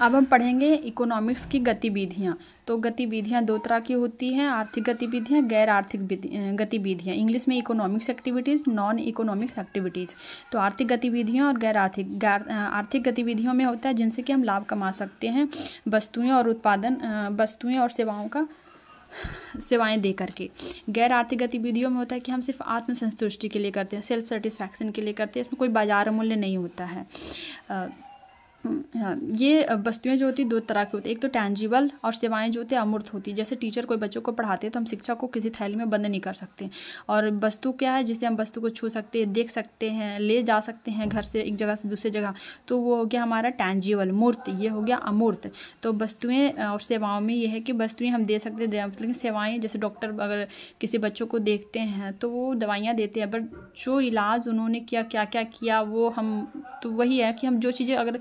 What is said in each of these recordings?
अब हम पढ़ेंगे इकोनॉमिक्स की गतिविधियाँ। तो गतिविधियाँ दो तरह की होती हैं, आर्थिक गतिविधियाँ, गैर आर्थिक गतिविधियाँ। इंग्लिश में economics activities, non economics activities. तो आर्थिक गतिविधियाँ और गैर आर्थिक गतिविधियों में होता है जिनसे कि हम लाभ कमा सकते हैं वस्तुएं और सेवाएं दे करके। गैर आर्थिक गतिविधियों में होता है कि हम सिर्फ आत्मसंतुष्टि के लिए करते हैं, सेल्फ सेटिस्फैक्शन के लिए करते हैं, इसमें कोई बाजार मूल्य नहीं होता है। हाँ, ये वस्तुएं जो होती है दो तरह की होती है, एक तो टैंजिबल और सेवाएं जो होती है अमूर्त होती है। जैसे टीचर कोई बच्चों को पढ़ाते हैं तो हम शिक्षा को किसी थैली में बंद नहीं कर सकते। और वस्तु क्या है, जिससे हम वस्तु को छू सकते हैं, देख सकते हैं, ले जा सकते हैं घर से एक जगह से दूसरी जगह, तो वो हो गया हमारा टैंजिबल मूर्त। ये हो गया अमूर्त। तो वस्तुएं और सेवाओं में ये है कि वस्तुएं हम दे सकते हैं, लेकिन सेवाएँ जैसे डॉक्टर अगर किसी बच्चों को देखते हैं तो वो दवाइयाँ देते हैं, बट जो इलाज उन्होंने किया, क्या क्या किया, वो हम, तो वही है कि हम जो चीज़ें अगर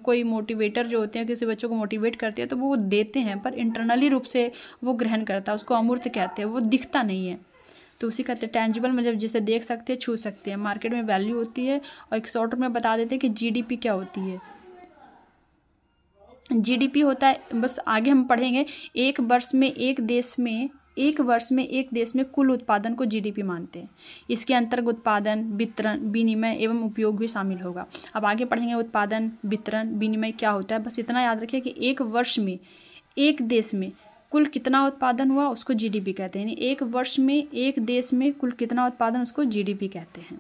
कोई मोटिवेटर जो होते हैं किसी बच्चों को मोटिवेट करते हैं तो वो देते हैं, पर इंटरनली रूप से वो ग्रहण करता है, उसको अमूर्त कहते हैं, वो दिखता नहीं है। तो उसी कहते हैं टैंजिबल, मतलब जिसे देख सकते हैं, छू सकते हैं, मार्केट में वैल्यू होती है। और एक शॉर्ट में बता देते हैं कि जीडीपी क्या होती है। जीडीपी होता है, बस आगे हम पढ़ेंगे, एक वर्ष में एक देश में कुल उत्पादन को जीडीपी मानते हैं। इसके अंतर्गत उत्पादन, वितरण, विनिमय एवं उपयोग भी शामिल होगा। अब आगे पढ़ेंगे उत्पादन, वितरण, विनिमय क्या होता है। बस इतना याद रखिए कि एक वर्ष में एक देश में कुल कितना उत्पादन हुआ उसको जीडीपी कहते हैं। यानी एक वर्ष में एक देश में कुल कितना उत्पादन उसको जीडीपी कहते हैं।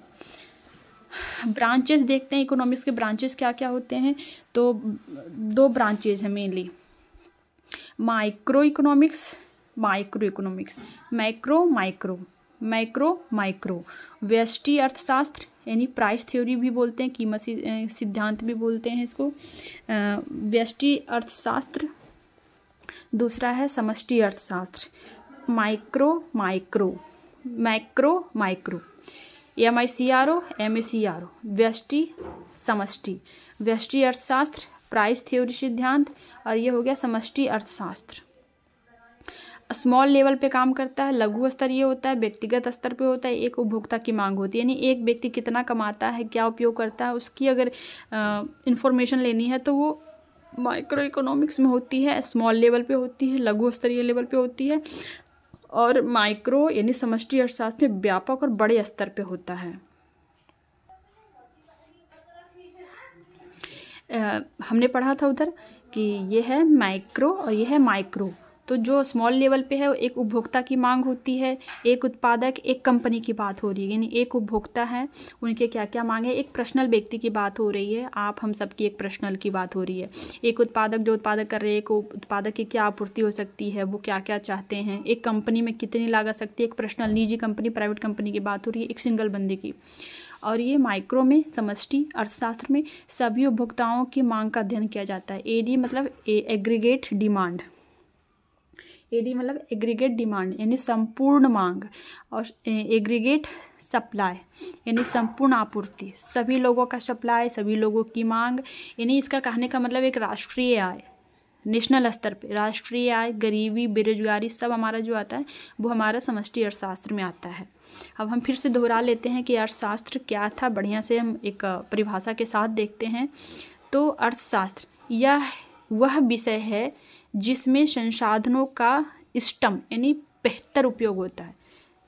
ब्रांचेस देखते हैं, इकोनॉमिक्स के ब्रांचेस क्या क्या होते हैं। तो दो ब्रांचेस हैं मेनली, माइक्रो इकोनॉमिक्स, माइक्रो, व्यष्टि अर्थशास्त्र यानी प्राइस थ्योरी भी बोलते हैं, कीमत सिद्धांत भी बोलते हैं इसको, व्यष्टि अर्थशास्त्र। दूसरा है समष्टि अर्थशास्त्र, मैक्रो, MICRO, व्यष्टि, समष्टि। व्यष्टि अर्थशास्त्र, प्राइस थ्योरी सिद्धांत, और ये हो गया समष्टि अर्थशास्त्र। स्मॉल लेवल पे काम करता है, लघु स्तर ये होता है, व्यक्तिगत स्तर पे होता है, एक उपभोक्ता की मांग होती है, यानी एक व्यक्ति कितना कमाता है, क्या उपयोग करता है, उसकी अगर इंफॉर्मेशन लेनी है तो वो माइक्रो इकोनॉमिक्स में होती है, स्मॉल लेवल पे होती है, लघु स्तरीय लेवल पे होती है, और माइक्रो यानी समष्टि अर्थशास्त्र में व्यापक और बड़े स्तर पे होता है। हमने पढ़ा था उधर कि ये है माइक्रो और ये है माइक्रो। तो जो स्मॉल लेवल पे है एक उपभोक्ता की मांग होती है, एक उत्पादक, एक कंपनी की बात हो रही है, यानी एक उपभोक्ता है, उनके क्या क्या मांगे, एक पर्सनल व्यक्ति की बात हो रही है, आप हम सब की एक पर्सनल की बात हो रही है। एक उत्पादक जो उत्पादक कर रहे हैं, एक उत्पादक की क्या आपूर्ति हो सकती है, वो क्या क्या चाहते हैं, एक कंपनी में कितनी लागत सकती है, एक पर्सनल निजी कंपनी, प्राइवेट कंपनी की बात हो रही है, एक सिंगल बंदे की। और ये माइक्रो में, समष्टि अर्थशास्त्र में सभी उपभोक्ताओं की मांग का अध्ययन किया जाता है। एडी मतलब एग्रीगेट डिमांड, एग्रीगेट डिमांड यानी संपूर्ण मांग, और एग्रीगेट सप्लाई यानी संपूर्ण आपूर्ति, सभी लोगों का सप्लाई, सभी लोगों की मांग। यानी इसका कहने का मतलब एक राष्ट्रीय आय, नेशनल स्तर पे राष्ट्रीय आय, गरीबी, बेरोजगारी सब हमारा जो आता है वो हमारा समष्टि अर्थशास्त्र में आता है। अब हम फिर से दोहरा लेते हैं कि अर्थशास्त्र क्या था, बढ़िया से हम एक परिभाषा के साथ देखते हैं। तो अर्थशास्त्र यह वह विषय है जिसमें संसाधनों का इष्टतम यानी बेहतर उपयोग होता है।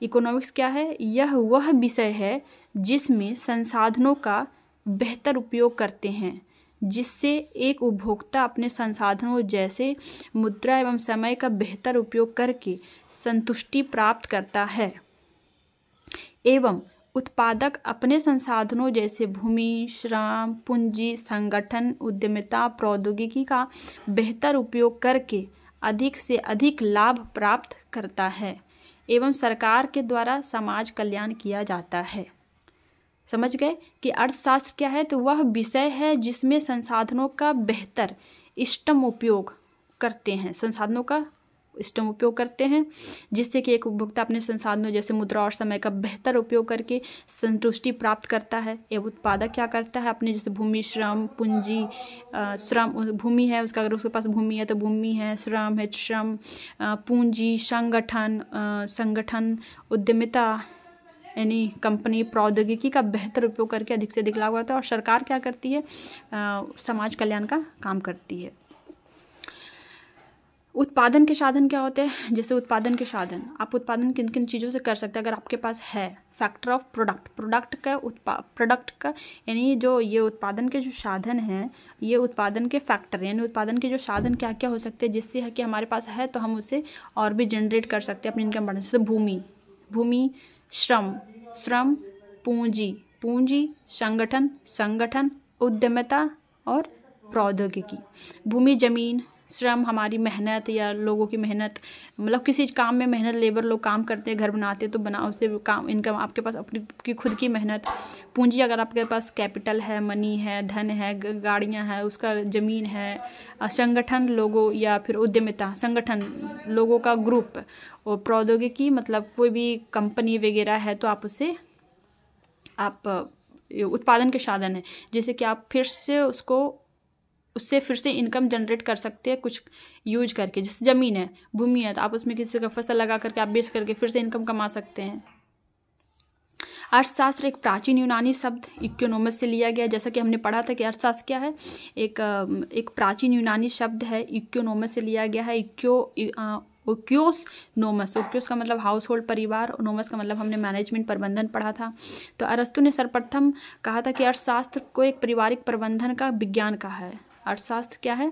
इकोनॉमिक्स क्या है, यह वह विषय है जिसमें संसाधनों का बेहतर उपयोग करते हैं, जिससे एक उपभोक्ता अपने संसाधनों जैसे मुद्रा एवं समय का बेहतर उपयोग करके संतुष्टि प्राप्त करता है, एवं उत्पादक अपने संसाधनों जैसे भूमि, श्रम, पूंजी, संगठन, उद्यमिता, प्रौद्योगिकी का बेहतर उपयोग करके अधिक से अधिक लाभ प्राप्त करता है, एवं सरकार के द्वारा समाज कल्याण किया जाता है। समझ गए कि अर्थशास्त्र क्या है, तो वह विषय है जिसमें संसाधनों का बेहतर इष्टतम उपयोग करते हैं, संसाधनों का इष्टतम उपयोग करते हैं, जिससे कि एक उपभोक्ता अपने संसाधनों जैसे मुद्रा और समय का बेहतर उपयोग करके संतुष्टि प्राप्त करता है। एवं उत्पादक क्या करता है, अपने जैसे भूमि, श्रम, पूंजी, श्रम, भूमि है उसका, अगर उसके पास भूमि है तो भूमि है, श्रम है श्रम, पूंजी, संगठन, उद्यमिता, यानी कंपनी प्रौद्योगिकी का बेहतर उपयोग करके अधिक से अधिक लाभ होता है। और सरकार क्या करती है, समाज कल्याण का काम करती है। उत्पादन के साधन क्या होते हैं, जैसे उत्पादन के साधन, आप उत्पादन किन किन चीज़ों से कर सकते हैं अगर आपके पास है। फैक्टर ऑफ प्रोडक्ट का यानी जो ये उत्पादन के जो साधन हैं, ये उत्पादन के फैक्टर यानी उत्पादन के जो साधन क्या क्या हो सकते हैं जिससे है कि हमारे पास है तो हम उसे और भी जनरेट कर सकते हैं अपनी इनकम बढ़ाने। जैसे भूमि, श्रम, पूंजी, संगठन, उद्यमिता और प्रौद्योगिकी। भूमि, जमीन, श्रम हमारी मेहनत या लोगों की मेहनत, मतलब किसी काम में मेहनत, लेबर लोग काम करते हैं, घर बनाते हैं तो बना उससे काम इनकम आपके पास अपनी की खुद की मेहनत। पूंजी, अगर आपके पास कैपिटल है, मनी है, धन है, गाड़ियां हैं, उसका ज़मीन है। संगठन, लोगों या फिर उद्यमिता, संगठन लोगों का ग्रुप। और प्रौद्योगिकी मतलब कोई भी कंपनी वगैरह है तो आप उससे उत्पादन के साधन है जैसे कि आप फिर से उससे फिर से इनकम जनरेट कर सकते हैं कुछ यूज करके। जैसे ज़मीन है, भूमि है, तो आप उसमें किसी का फसल लगा करके आप बेच करके फिर से इनकम कमा सकते हैं। अर्थशास्त्र एक प्राचीन यूनानी शब्द इकोनॉमिक्स से लिया गया। जैसा कि हमने पढ़ा था कि अर्थशास्त्र क्या है, एक प्राचीन यूनानी शब्द है, इकोनॉमिक्स से लिया गया है। ओक्योस का मतलब हाउस होल्ड, परिवार। नोमस का मतलब हमने मैनेजमेंट, प्रबंधन पढ़ा था। तो अरस्तु ने सर्वप्रथम कहा था कि अर्थशास्त्र को एक पारिवारिक प्रबंधन का विज्ञान कहा है। अर्थशास्त्र क्या है,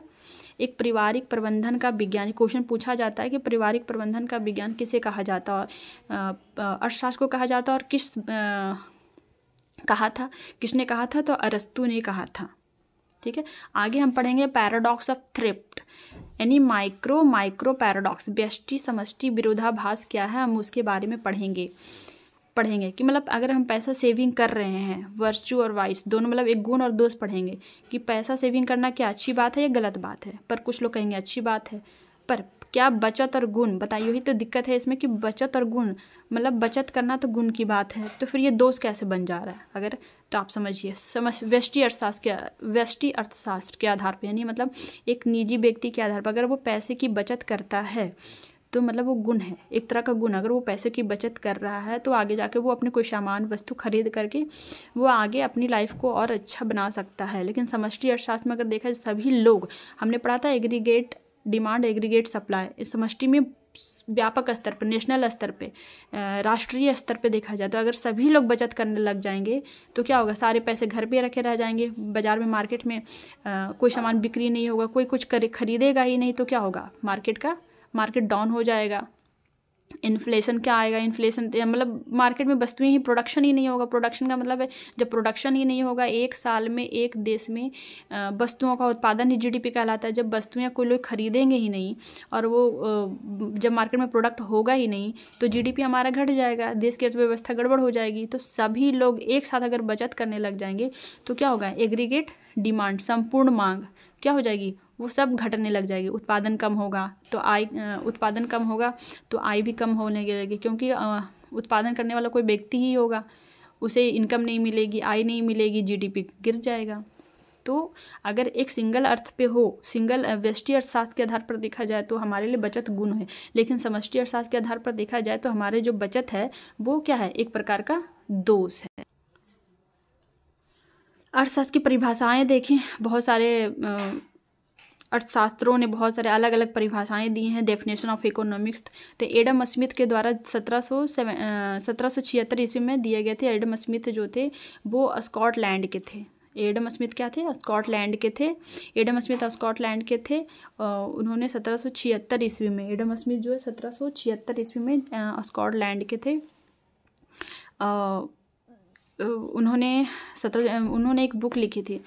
एक पारिवारिक प्रबंधन का विज्ञान। क्वेश्चन पूछा जाता है कि पारिवारिक प्रबंधन का विज्ञान किसे कहा जाता है, और अर्थशास्त्र को कहा जाता है, और किसने कहा था, तो अरस्तु ने कहा था। ठीक है, आगे हम पढ़ेंगे पैराडॉक्स ऑफ थ्रिफ्ट यानी माइक्रो पैराडॉक्स, व्यष्टि समष्टि विरोधाभास क्या है, हम उसके बारे में पढ़ेंगे कि मतलब अगर हम पैसा सेविंग कर रहे हैं, वर्चू और वाइस दोनों, मतलब एक गुण और दोष पढ़ेंगे कि पैसा सेविंग करना क्या अच्छी बात है या गलत बात है। पर कुछ लोग कहेंगे अच्छी बात है, पर क्या बचत और गुण, बताइए, वही तो दिक्कत है इसमें कि बचत और गुण, मतलब बचत करना तो गुण की बात है, तो फिर ये दोष कैसे बन जा रहा है अगर, तो आप समझिए। व्यष्टि अर्थशास्त्र के आधार पर यानी मतलब एक निजी व्यक्ति के आधार पर अगर वो पैसे की बचत करता है तो मतलब वो गुण है, एक तरह का गुण। अगर वो पैसे की बचत कर रहा है तो आगे जाके वो अपने कोई सामान वस्तु खरीद करके वो आगे अपनी लाइफ को और अच्छा बना सकता है। लेकिन समष्टि अर्थशास्त्र में अगर देखा जाए सभी लोग, हमने पढ़ा था एग्रीगेट डिमांड, एग्रीगेट सप्लाई, इस समष्टि में व्यापक स्तर पर, नेशनल स्तर पे, राष्ट्रीय स्तर पे देखा जाए तो अगर सभी लोग बचत करने लग जाएंगे तो क्या होगा, सारे पैसे घर पे रखे रह जाएंगे, बाजार में मार्केट में कोई सामान बिक्री नहीं होगा, कोई कुछ खरीदेगा ही नहीं, तो क्या होगा, मार्केट डाउन हो जाएगा। इन्फ्लेशन क्या आएगा, इन्फ्लेशन मतलब मार्केट में वस्तुएं ही, प्रोडक्शन ही नहीं होगा। प्रोडक्शन का मतलब है जब प्रोडक्शन ही नहीं होगा, एक साल में एक देश में वस्तुओं का उत्पादन ही जीडीपी कहलाता है। जब वस्तुएं कोई लोग खरीदेंगे ही नहीं और वो जब मार्केट में प्रोडक्ट होगा ही नहीं तो जीडीपी हमारा घट जाएगा, देश की अर्थव्यवस्था गड़बड़ हो जाएगी। तो सभी लोग एक साथ अगर बचत करने लग जाएंगे तो क्या होगा, एग्रीगेट डिमांड, संपूर्ण मांग क्या हो जाएगी, वो सब घटने लग जाएगी। उत्पादन कम होगा तो आय भी कम होने लगेगी, क्योंकि उत्पादन करने वाला कोई व्यक्ति ही होगा, उसे इनकम नहीं मिलेगी, आय नहीं मिलेगी, जीडीपी गिर जाएगा। तो अगर एक सिंगल अर्थ पे हो, सिंगल व्यष्टि अर्थशास्त्र के आधार पर देखा जाए तो हमारे लिए बचत गुण है, लेकिन समष्टि अर्थशास्त्र के आधार पर देखा जाए तो हमारे जो बचत है वो क्या है, एक प्रकार का दोष है। अर्थशास्त्र की परिभाषाएं देखें, बहुत सारे अर्थशास्त्रों ने बहुत सारे अलग अलग परिभाषाएं दी हैं। डेफिनेशन ऑफ इकोनॉमिक्स तो एडम स्मिथ के द्वारा 1776 ईस्वी में दिए गए थे। एडम स्मिथ जो थे वो स्कॉटलैंड के थे। एडम स्मिथ क्या थे, स्कॉटलैंड के थे। एडम स्मिथ स्कॉटलैंड के थे। उन्होंने 1776 ईस्वी में, एडम स्मिथ जो है 1776 ईस्वी में स्कॉटलैंड के थे। उन्होंने एक बुक लिखी थी,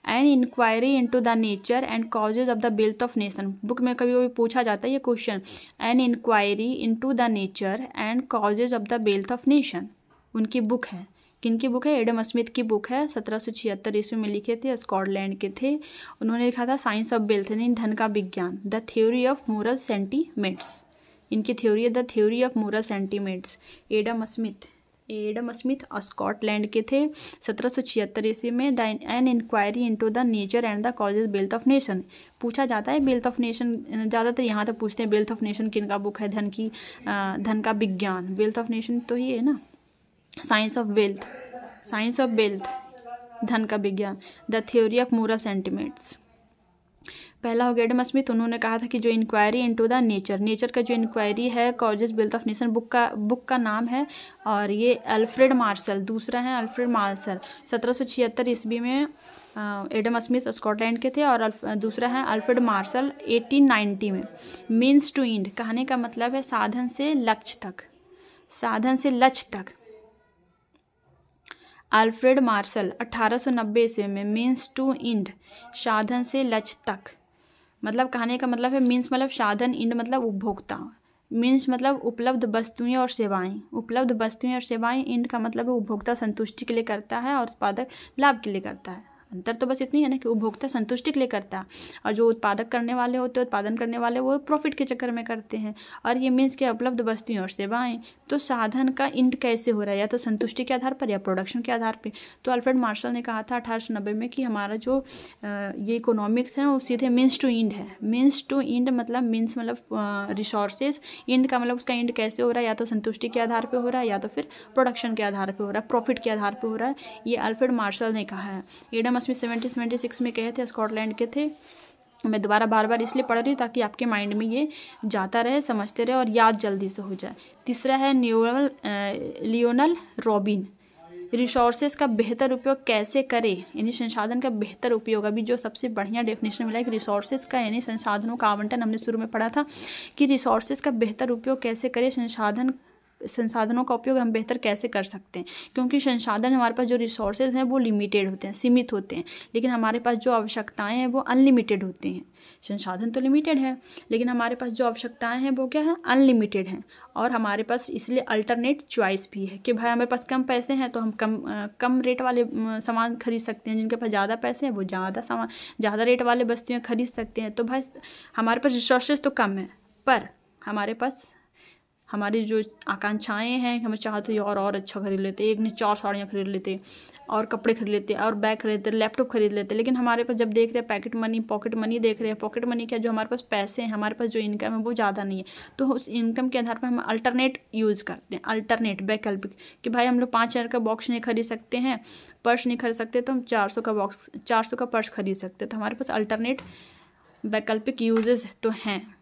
an inquiry into the nature and causes of the wealth of nation. Book में कभी कभी पूछा जाता है ये question, an inquiry into the nature and causes of the wealth of nation. उनकी बुक है, किनकी बुक है, एडम स्मिथ की बुक है, 1776 ईस्वी में लिखे थे, स्कॉटलैंड के थे। उन्होंने लिखा था साइंस ऑफ वेल्थ यानी धन का विज्ञान, the theory of moral sentiments. इनकी थ्योरी है the theory of moral sentiments. Adam Smith Scotland के थे, 1776 ईस्वी में। An inquiry into the nature and the causes wealth of nation पूछा जाता है। वेल्थ ऑफ नेशन ज़्यादातर यहाँ तक पूछते हैं, वेल्थ ऑफ नेशन किनका बुक है, धन का विज्ञान, वेल्थ ऑफ नेशन तो ही है ना। Science of wealth, science of wealth, धन का विज्ञान, the theory of moral sentiments. पहला हो गया एडम स्मिथ, उन्होंने कहा था कि जो inquiry into the nature, nature का जो इंक्वायरी है, causes wealth of nation, book का नाम है, और ये अल्फ्रेड मार्शल, दूसरा है अल्फ्रेड मार्शल, 1776 ईस्वी में एडम स्मिथ स्कॉटलैंड के थे, और दूसरा है अल्फ्रेड मार्शल 1890 में। मीन्स टू एंड, कहने का मतलब है साधन से लक्ष्य तक, साधन से लक्ष्य तक। अल्फ्रेड मार्शल 1890 ईस्वी में, मीन्स टू एंड, साधन से लक्ष्य तक, मतलब कहने का मतलब है मीन्स मतलब साधन, एंड मतलब उपभोक्ता, मीन्स मतलब उपलब्ध वस्तुएं और सेवाएं, उपलब्ध वस्तुएं और सेवाएं, एंड का मतलब है उपभोक्ता संतुष्टि के लिए करता है और उत्पादक लाभ के लिए करता है। अंतर तो बस इतनी है ना कि उपभोक्ता संतुष्टि के लिए करता है, और जो उत्पादक करने वाले होते हैं, उत्पादन करने वाले, वो प्रॉफिट के चक्कर में करते हैं। और ये मीन्स के उपलब्ध वस्तुएं और सेवाएं, तो साधन का इंड कैसे हो रहा है, या तो संतुष्टि के आधार पर या प्रोडक्शन के आधार पर। तो अल्फ्रेड मार्शल ने कहा था 1890 में कि हमारा जो ये इकोनॉमिक्स है वो सीधे मीन्स टू इंड है। मीन्स टू इंड मतलब मीन्स मतलब रिसोर्सेज, इंड का मतलब उसका इंड कैसे हो रहा है, या तो संतुष्टि के आधार पर हो रहा है, या तो फिर प्रोडक्शन के आधार पर हो रहा है, प्रॉफिट के आधार पर हो रहा है। ये अल्फ्रेड मार्शल ने कहा है। एडम स्मिथ 1776 में कहे थे, स्कॉटलैंड के थे। मैं दोबारा बार बार इसलिए पढ़ रही हूँ ताकि आपके माइंड में ये जाता रहे, समझते रहे और याद जल्दी से हो जाए। तीसरा है लियोनल रॉबिन, रिसोर्सेज का बेहतर उपयोग कैसे करें, यानी संसाधन का बेहतर उपयोग। अभी जो सबसे बढ़िया डेफिनेशन मिला है कि रिसोर्सेज का यानी संसाधनों का आवंटन, हमने शुरू में पढ़ा था कि रिसोर्सेज का बेहतर उपयोग कैसे करें, संसाधनों का उपयोग हम बेहतर कैसे कर सकते हैं। क्योंकि संसाधन, हमारे पास जो रिसोर्सेज हैं वो लिमिटेड होते हैं, सीमित होते हैं, लेकिन हमारे पास जो आवश्यकताएं हैं वो अनलिमिटेड होती हैं। संसाधन तो लिमिटेड है, लेकिन हमारे पास जो आवश्यकताएं हैं वो क्या है, अनलिमिटेड हैं। और हमारे पास इसलिए अल्टरनेट चॉइस भी है कि भाई हमारे पास कम पैसे हैं तो हम कम रेट वाले सामान खरीद सकते हैं, जिनके पास ज़्यादा पैसे हैं वो ज़्यादा रेट वाले वस्तुएँ खरीद सकते हैं। तो भाई हमारे पास रिसोर्सेज तो कम है, पर हमारे पास हमारी जो आकांक्षाएं हैं, हमें चाहते और अच्छा खरीद लेते, एक ने 4 साड़ियाँ खरीद लेते, और कपड़े खरीद लेते, और बैग खरीद लेते, लैपटॉप खरीद लेते। लेकिन हमारे पास जब देख रहे हैं पॉकेट मनी देख रहे हैं, पॉकेट मनी क्या, जो हमारे पास पैसे हैं, हमारे पास जो इनकम है वो ज़्यादा नहीं है, तो उस इनकम के आधार पर हम अल्टरनेट यूज़ करते हैं, अल्टरनेट वैकल्पिक, कि भाई हम लोग 5000 का बॉक्स नहीं खरीद सकते हैं, पर्स नहीं खरीद सकते, तो हम 400 का पर्स खरीद सकते हैं। तो हमारे पास अल्टरनेट वैकल्पिक यूजेस तो हैं।